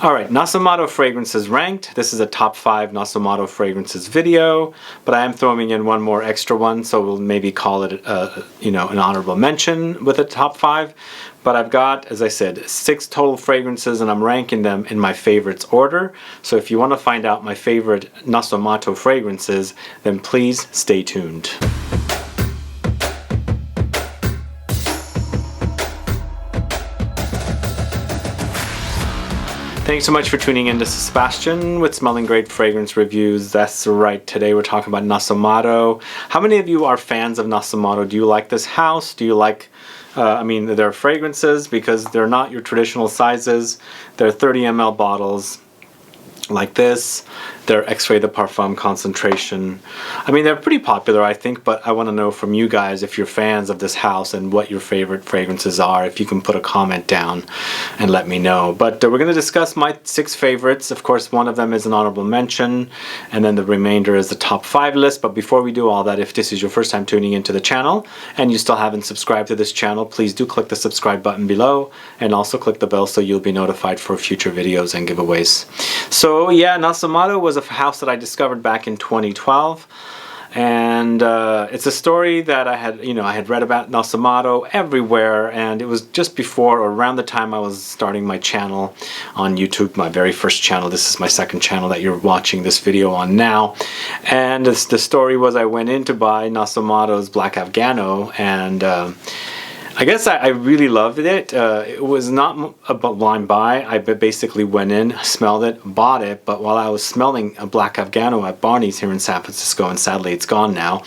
Alright, Nasomatto fragrances ranked. This is a top 5 Nasomatto fragrances video, but I am throwing in one more extra one, so we'll maybe call it an honorable mention with a top 5. But I've got, as I said, 6 total fragrances, and I'm ranking them in my favorites order. So if you want to find out my favorite Nasomatto fragrances, then please stay tuned. Thanks so much for tuning in to Sebastian with Smelling Great Fragrance Reviews. That's right, today we're talking about Nasomatto. How many of you are fans of Nasomatto? Do you like this house? Do you like, their fragrances? Because they're not your traditional sizes. They're 30 ml bottles like this. They're Extrait de Parfum concentration. They're pretty popular, I think, but I want to know from you guys if you're fans of this house and what your favorite fragrances are. If you can put a comment down and let me know. But we're going to discuss my 6 favorites. Of course, one of them is an honorable mention, and then the remainder is the top 5 list. But before we do all that, if this is your first time tuning into the channel and you still haven't subscribed to this channel, please do click the subscribe button below and also click the bell so you'll be notified for future videos and giveaways. So yeah, Nasomatto was a house that I discovered back in 2012, and it's a story that I had read about Nasomatto everywhere, and it was just before or around the time I was starting my channel on YouTube, my very first channel. This is my second channel that you're watching this video on now, and the story was I went in to buy Nasomatto's Black Afgano, and I guess I really loved it. It was not a blind buy. I basically went in, smelled it, bought it, but while I was smelling a Black Afgano at Barney's here in San Francisco, and sadly it's gone now,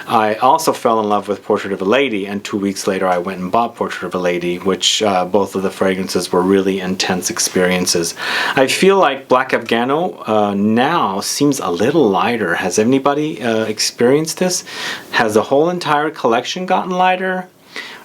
I also fell in love with Portrait of a Lady, and 2 weeks later I went and bought Portrait of a Lady, which both of the fragrances were really intense experiences. I feel like Black Afgano now seems a little lighter. Has anybody experienced this? Has the whole entire collection gotten lighter?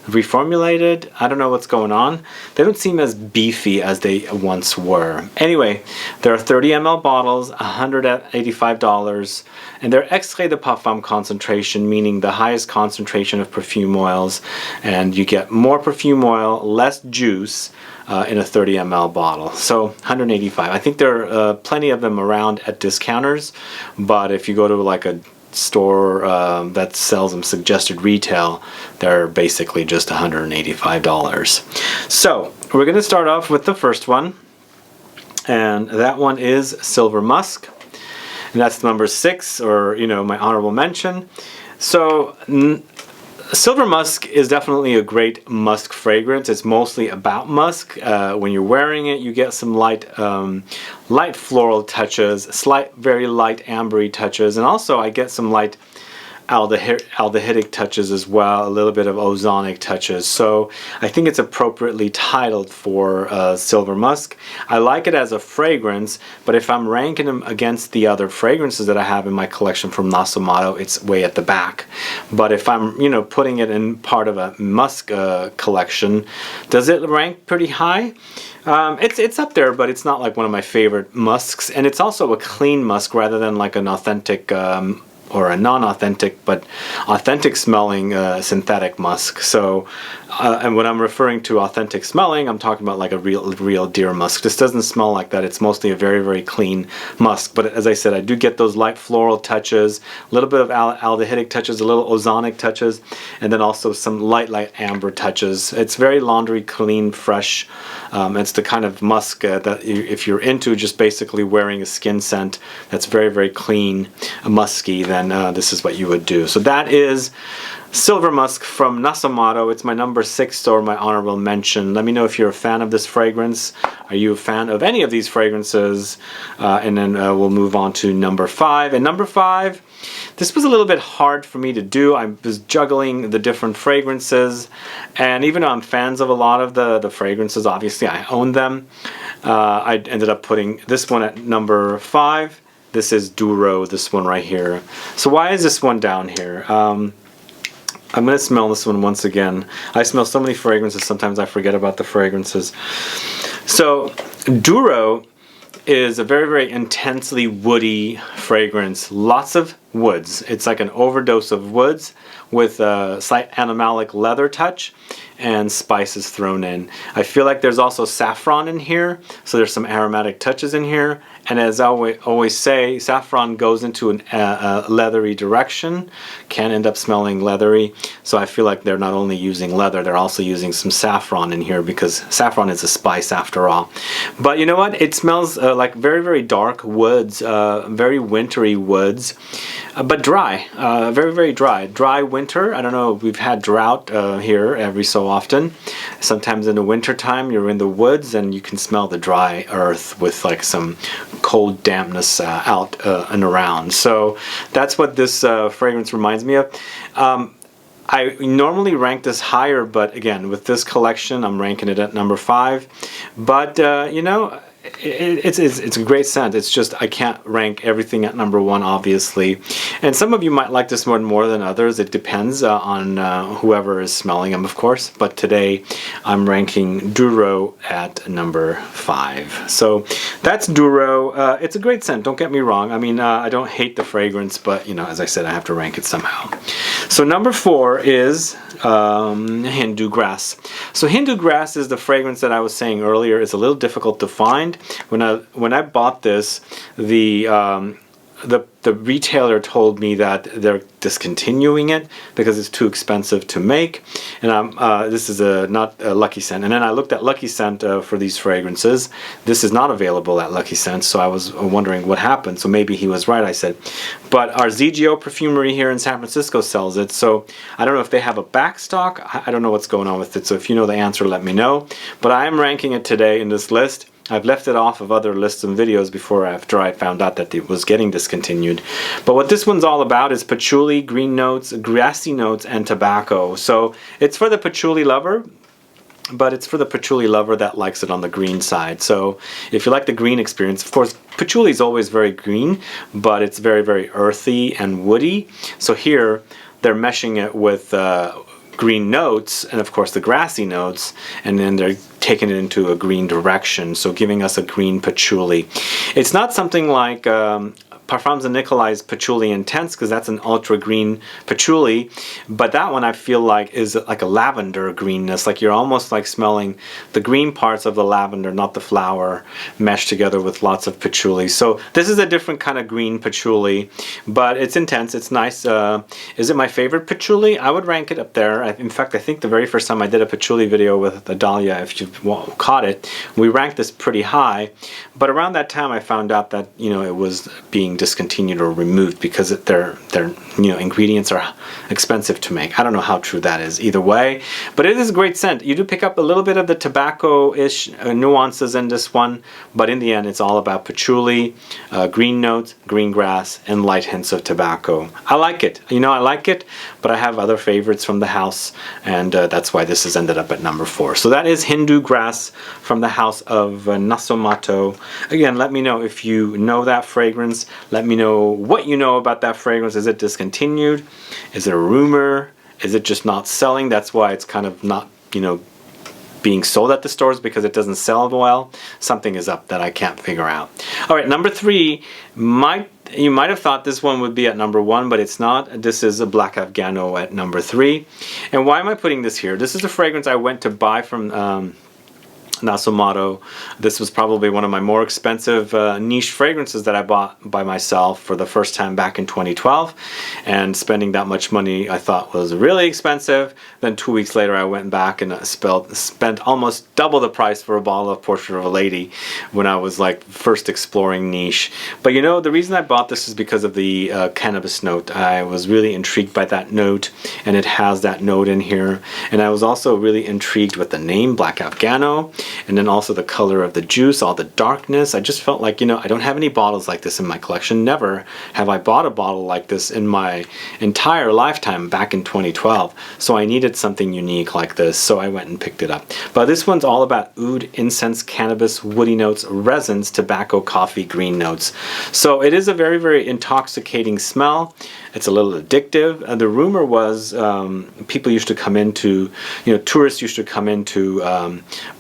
Reformulated? I don't know what's going on. They don't seem as beefy as they once were. Anyway, there are 30 ml bottles, $185, and they're Extrait de Parfum concentration, meaning the highest concentration of perfume oils, and you get more perfume oil, less juice in a 30 ml bottle. So 185. I think there are plenty of them around at discounters, but if you go to like a store that sells them suggested retail, they're basically just $185. So we're going to start off with the first one, and that one is Silver Musk, and that's number 6, or my honorable mention. So Silver Musk is definitely a great musk fragrance. It's mostly about musk. When you're wearing it, you get some light floral touches, very light ambery touches, and also I get some light aldehydic touches as well, a little bit of ozonic touches. So I think it's appropriately titled for Silver Musk. I like it as a fragrance, but if I'm ranking them against the other fragrances that I have in my collection from Nasomatto, it's way at the back. But if I'm putting it in part of a musk collection, does it rank pretty high? It's up there, but it's not like one of my favorite musks, and it's also a clean musk rather than like an authentic or a non-authentic but authentic smelling synthetic musk. So and when I'm referring to authentic smelling, I'm talking about like a real deer musk. This doesn't smell like that. It's mostly a very, very clean musk, but as I said, I do get those light floral touches, a little bit of aldehydic touches, a little ozonic touches, and then also some light amber touches. It's very laundry clean, fresh. It's the kind of musk that if you're into just basically wearing a skin scent that's very, very clean, musky, then this is what you would do. So that is Silver Musk from Nasomatto. It's my number 6 or my honorable mention. Let me know if you're a fan of this fragrance. Are you a fan of any of these fragrances? And then we'll move on to number 5. And number 5, this was a little bit hard for me to do. I was juggling the different fragrances, and even though I'm fans of a lot of the fragrances, obviously I own them, I ended up putting this one at number 5. This is Duro, this one right here. So why is this one down here? I'm going to smell this one once again. I smell so many fragrances, sometimes I forget about the fragrances. So Duro is a very, very intensely woody fragrance. Lots of woods. It's like an overdose of woods with a slight animalic leather touch and spices thrown in. I feel like there's also saffron in here, so there's some aromatic touches in here. And as I always say, saffron goes into a leathery direction, can end up smelling leathery. So I feel like they're not only using leather, they're also using some saffron in here, because saffron is a spice after all. But you know what? It smells like very, very dark woods, very wintry woods, but dry, very, very dry. Dry winter. I don't know, we've had drought here every so often. Sometimes in the winter time, you're in the woods and you can smell the dry earth with like some cold dampness out and around. So that's what this fragrance reminds me of. I normally rank this higher, but again, with this collection, I'm ranking it at number 5. But you know, it's a great scent. It's just I can't rank everything at number 1, obviously. And some of you might like this one more than others. It depends on whoever is smelling them, of course. But today I'm ranking Duro at number 5. So that's Duro. It's a great scent, don't get me wrong. I mean, I don't hate the fragrance, but you know, as I said, I have to rank it somehow. So number 4 is Hindu Grass. So Hindu Grass is the fragrance that I was saying earlier. It's a little difficult to find. When I bought this, the retailer told me that they're discontinuing it because it's too expensive to make, and this is not a Lucky Scent. And then I looked at Lucky Scent for these fragrances. This is not available at Lucky Scent, so I was wondering what happened. So maybe he was right, I said. But our ZGO Perfumery here in San Francisco sells it, so I don't know if they have a back stock. I don't know what's going on with it, so if you know the answer, let me know. But I am ranking it today in this list. I've left it off of other lists and videos before, after I found out that it was getting discontinued. But what this one's all about is patchouli, green notes, grassy notes, and tobacco. So it's for the patchouli lover, but it's for the patchouli lover that likes it on the green side. So if you like the green experience, of course, patchouli is always very green, but it's very, very earthy and woody. So here they're meshing it with green notes and of course the grassy notes, and then they're taking it into a green direction, so giving us a green patchouli. It's not something like Parfums de Nicolai's Patchouli Intense, because that's an ultra green patchouli, but that one I feel like is like a lavender greenness, like you're almost like smelling the green parts of the lavender, not the flower, meshed together with lots of patchouli. So this is a different kind of green patchouli, but it's intense, it's nice. Is it my favorite patchouli? I would rank it up there. In fact, I think the very first time I did a patchouli video with Adalia, if you've caught it, we ranked this pretty high, but around that time I found out that, you know, it was being discontinued or removed because their you know, ingredients are expensive to make. I don't know how true that is either way, but it is a great scent. You do pick up a little bit of the tobacco-ish nuances in this one, but in the end it's all about patchouli, green notes, green grass, and light hints of tobacco. I like it. You know, I like it, but I have other favorites from the house, and that's why this has ended up at number 4. So that is Hindu Grass from the house of Nasomatto. Again, let me know if you know that fragrance. Let me know what you know about that fragrance. Is it discontinued? Is it a rumor? Is it just not selling? That's why it's kind of not, you know, being sold at the stores, because it doesn't sell well. Something is up that I can't figure out. All right, number 3. You might have thought this one would be at number 1, but it's not. This is a Black Afgano at number 3. And why am I putting this here? This is a fragrance I went to buy from Nasomatto. This was probably one of my more expensive niche fragrances that I bought by myself for the first time back in 2012, and spending that much money I thought was really expensive. Then 2 weeks later I went back and spent almost double the price for a bottle of Portrait of a Lady when I was like first exploring niche. But you know, the reason I bought this is because of the cannabis note. I was really intrigued by that note, and it has that note in here. And I was also really intrigued with the name, Black Afgano, and then also the color of the juice, all the darkness. I just felt like, you know, I don't have any bottles like this in my collection. Never have I bought a bottle like this in my entire lifetime back in 2012. So I needed something unique like this, so I went and picked it up. But this one's all about oud, incense, cannabis, woody notes, resins, tobacco, coffee, green notes. So it is a very, very intoxicating smell. It's a little addictive. And the rumor was people used to come into, you know, tourists used to come into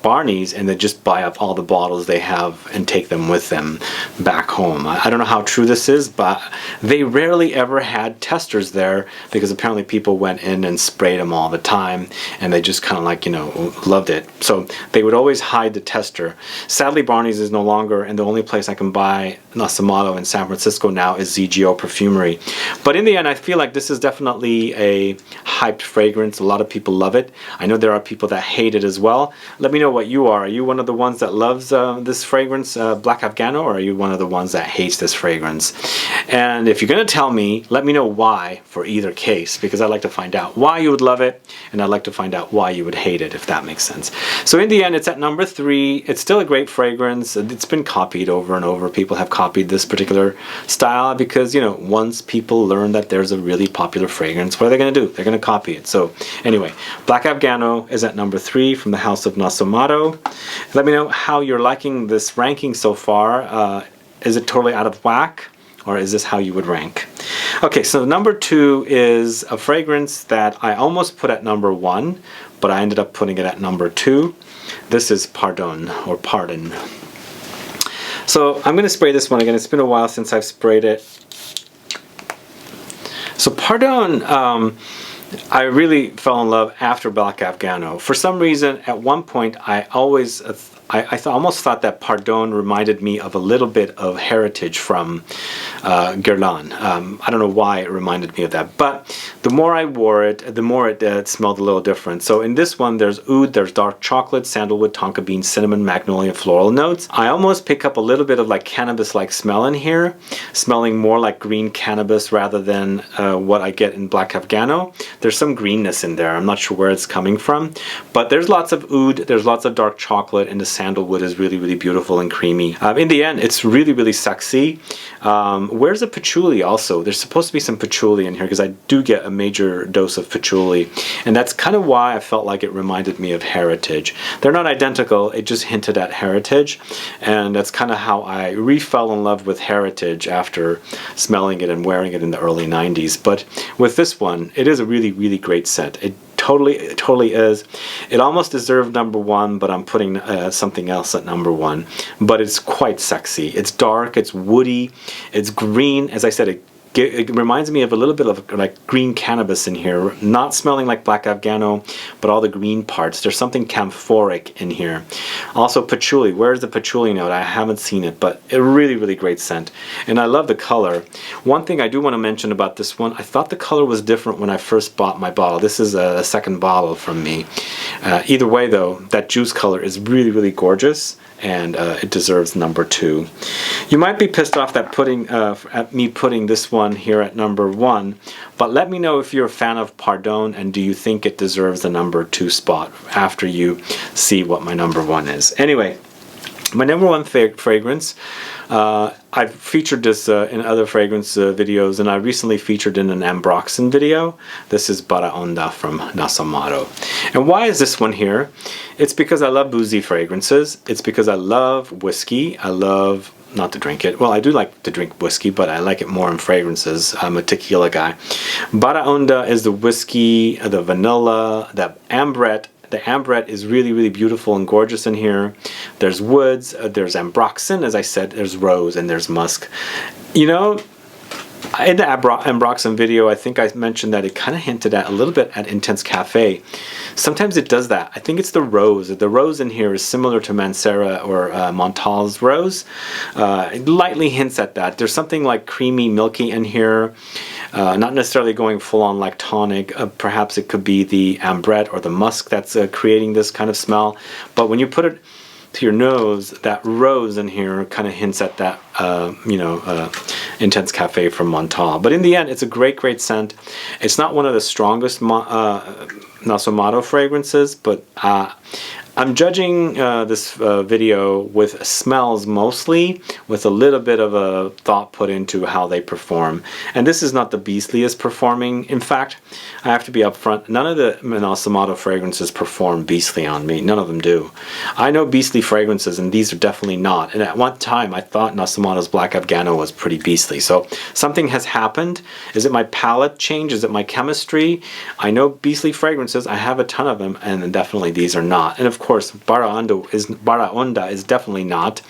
Barney Barney's and they just buy up all the bottles they have and take them with them back home. I don't know how true this is, but they rarely ever had testers there because apparently people went in and sprayed them all the time and they just kind of like, you know, loved it. So they would always hide the tester. Sadly, Barney's is no longer, and the only place I can buy Nasomatto in San Francisco now is ZGO Perfumery. But in the end, I feel like this is definitely a hyped fragrance. A lot of people love it. I know there are people that hate it as well. Let me know what you are. Are you one of the ones that loves this fragrance, Black Afgano, or are you one of the ones that hates this fragrance? And if you're going to tell me, let me know why for either case, because I'd like to find out why you would love it, and I'd like to find out why you would hate it, if that makes sense. So in the end, it's at number 3. It's still a great fragrance. It's been copied over and over. People have copied this particular style because, you know, once people learn that there's a really popular fragrance, what are they going to do? They're going to copy it. So anyway, Black Afgano is at number 3 from the house of Nasomatto. Let me know how you're liking this ranking so far. Is it totally out of whack, or is this how you would rank? Okay, so number 2 is a fragrance that I almost put at number 1, but I ended up putting it at number 2. This is Pardon, or Pardon. So I'm going to spray this one again. It's been a while since I've sprayed it. So Pardon, I really fell in love after Black Afgano. For some reason, at one point, I always almost thought that Pardon reminded me of a little bit of Heritage from Guerlain. I don't know why it reminded me of that, but the more I wore it, the more it smelled a little different. So in this one, there's oud, there's dark chocolate, sandalwood, tonka bean, cinnamon, magnolia, floral notes. I almost pick up a little bit of like cannabis-like smell in here, smelling more like green cannabis rather than what I get in Black Afgano. There's some greenness in there. I'm not sure where it's coming from, but there's lots of oud, there's lots of dark chocolate, and the sandalwood is really, really beautiful and creamy. In the end, it's really, really sexy. Where's the patchouli also? There's supposed to be some patchouli in here because I do get a major dose of patchouli, and that's kind of why I felt like it reminded me of Heritage. They're not identical, it just hinted at Heritage, and that's kind of how I re-fell in love with Heritage after smelling it and wearing it in the early 90s. But with this one, it is a really, really great scent. It totally is. It almost deserved number 1, but I'm putting something else at number 1. But it's quite sexy. It's dark, it's woody, it's green. As I said, it reminds me of a little bit of like green cannabis in here, not smelling like Black Afgano, but all the green parts. There's something camphoric in here. Also patchouli. Where's the patchouli note? I haven't seen it, but a really, really great scent. And I love the color. One thing I do want to mention about this one, I thought the color was different when I first bought my bottle. This is a second bottle from me. Either way though, that juice color is really, really gorgeous, and it deserves number 2. You might be pissed off that at me putting this one here at number 1, but let me know if you're a fan of Pardon and do you think it deserves the number 2 spot after you see what my number 1 is. Anyway, my number 1 fragrance, I've featured this in other fragrance videos, and I recently featured in an Ambroxan video. This is Baraonda from Nasomatto. And why is this one here? It's because I love boozy fragrances. It's because I love whiskey. I love, not to drink it, well, I do like to drink whiskey, but I like it more in fragrances. I'm a tequila guy. Baraonda is the whiskey, the vanilla, the Ambrette. The Ambrette is really, really beautiful and gorgeous in here. There's woods, there's Ambroxan, as I said, there's rose, and there's musk. You know, in the Ambroxan video, I think I mentioned that it kind of hinted at a little bit at Intense Cafe. Sometimes it does that. I think it's the rose. The rose in here is similar to Mancera or Montal's rose. It lightly hints at that. There's something like creamy, milky in here. Not necessarily going full-on like tonic. Perhaps it could be the Ambrette or the musk that's creating this kind of smell. But when you put it to your nose, that rose in here kind of hints at that, Intense Cafe from Montal. But in the end, it's a great, great scent. It's not one of the strongest Nasomatto fragrances, but I'm judging this video with smells mostly, with a little bit of a thought put into how they perform. And this is not the beastliest performing. In fact, I have to be upfront, none of the Nasomatto fragrances perform beastly on me. None of them do. I know beastly fragrances, and these are definitely not. And at one time, I thought Nasomatto's Black Afgano was pretty beastly. So something has happened. Is it my palate change? Is it my chemistry? I know beastly fragrances. I have a ton of them, and definitely these are not. And of course, Baraonda is definitely not.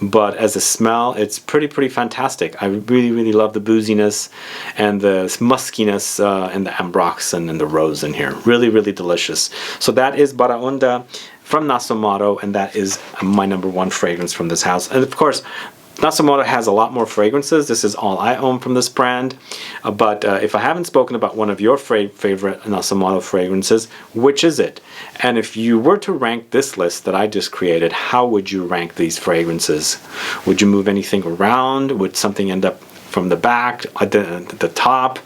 But as a smell, it's pretty fantastic. I really love the booziness and the muskiness and the Ambroxan and the rose in here. Really delicious. So that is Baraonda from Nasomatto, and that is my #1 fragrance from this house. And of course, Nasomatto has a lot more fragrances. This is all I own from this brand. But if I haven't spoken about one of your favorite Nasomatto fragrances, which is it? And if you were to rank this list that I just created, how would you rank these fragrances? Would you move anything around? Would something end up from the back, at the top?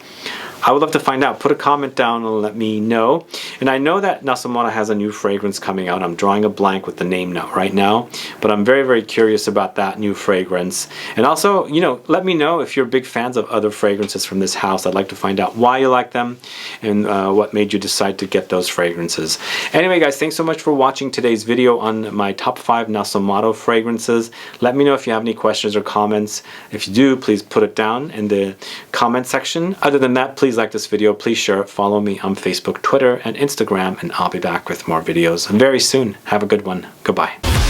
I would love to find out. Put a comment down and let me know. And I know that Nasomatto has a new fragrance coming out. I'm drawing a blank with the name right now, but I'm very curious about that new fragrance. And also, you know, let me know if you're big fans of other fragrances from this house. I'd like to find out why you like them and what made you decide to get those fragrances. Anyway, guys, thanks so much for watching today's video on my top 5 Nasomatto fragrances. Let me know if you have any questions or comments. If you do, please put it down in the comment section. Other than that, please like this video, please share it, follow me on Facebook, Twitter, and Instagram, and I'll be back with more videos very soon. Have a good one. Goodbye.